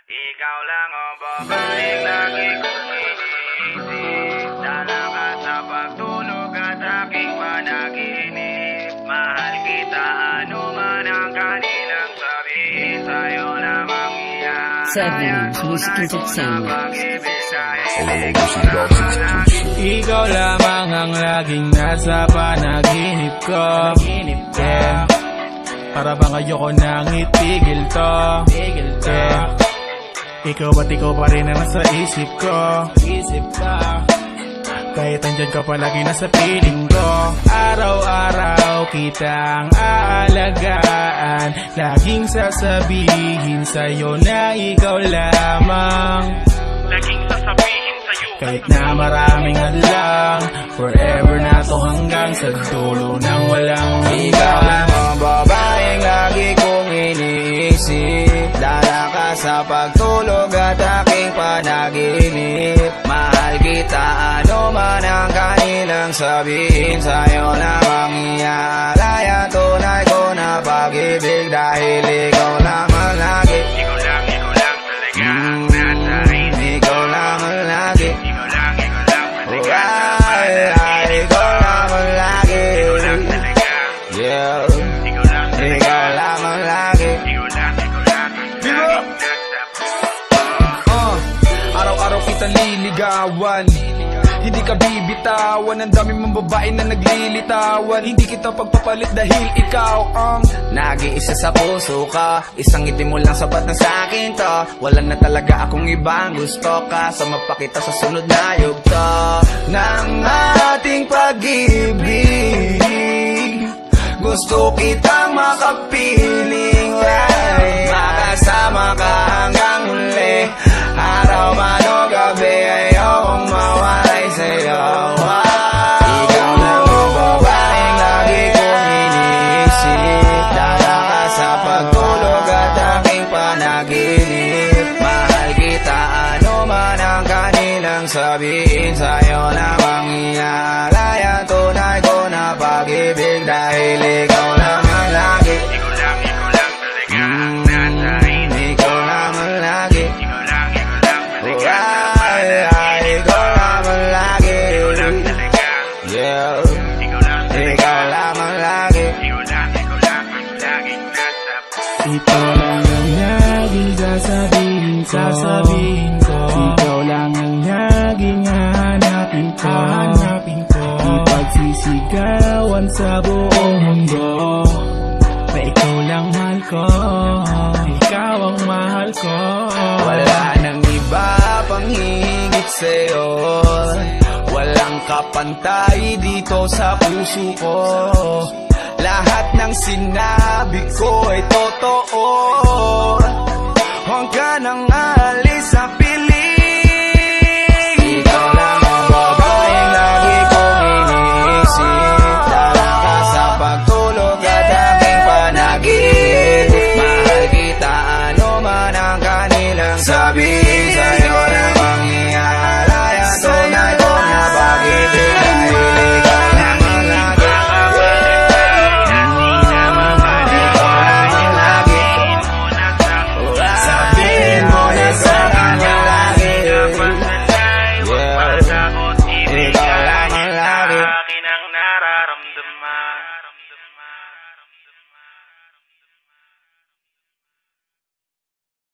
Ikaw lang ang babaeng lagi kong iniisip. Dala ka sa pagtulog at aking panaginip. Mahal kita, ano man ang kanilang sabihin. Sa'yo lamang Seven Music Entertainment. Ikaw lamang ang laging nasa panaginip ko, yeah. Para bang ayoko nang itigil to, yeah. Ikaw at ikaw pa rin ang nasa isip ko, kahit andyan ka palagi nasa piling ko. Araw-araw kitang aalagaan, laging sasabihin sa'yo na ikaw lamang. Laging sasabihin sa'yo kahit na maraming hadlang, forever na to hanggang sa dulo ng walang ikaw lang ang babaeng lagi kong iniisip. Dala ka sa pagtulog at aking panaginip. Mahal kita, ano man ang kanilang sabihin. Sa'yo lamang iaalay at tunay ko na pag-ibig. Dahil ikaw lamang lagi, ikaw lang talaga ang nasa isip. ikaw lamang lagi, Ikaw lang talaga ikaw lamang lagi, yeah. Ikaw lang Ikaw lamang lagi. Ikaw lang Araw-araw kita liligawan, hindi ka bibitawan. Ang dami mong babae na naglilitawan. Hindi kita pagpapalit dahil ikaw ang nag-iisa sa puso ka. Isang ngiti mo lang sapat na sa'kin to. Wala na talaga akong ibang gusto ka. Sama pa kita sa sunod na yugto ng ating pag-ibig. Gusto kitang makapiling, makasama ka hanggang huli. Araw man o gabi, ayokong mawalay sa'yo. Ikaw lang ang babaeng lagi kong iniisip. Dala ka sa pagtulog at aking panaginip. Mahal kita, ano man ang kanilang sabihin. Sa'yo lamang iaalay ang tunay ko na pag-ibig. Dahil ikaw lamang lagi, Ikaw lang talaga ang nasa isip. ikaw lamang lagi, Ikaw lang ikaw lamang lagi, talaga. yeah. Ikaw lang Ikaw lamang lagi, Ikaw lang laging nasa ikaw lang ang laging sasabihin ko. Ikaw lang ang laging hahanapin ko. Ipagsisigawan sa buong mundo na ikaw lang mahal ko, ikaw ang mahal ko. wala nang iba pang higit sa'yo. Walang kapantay dito sa puso ko. Lahat ng sinabi ko ay totoo.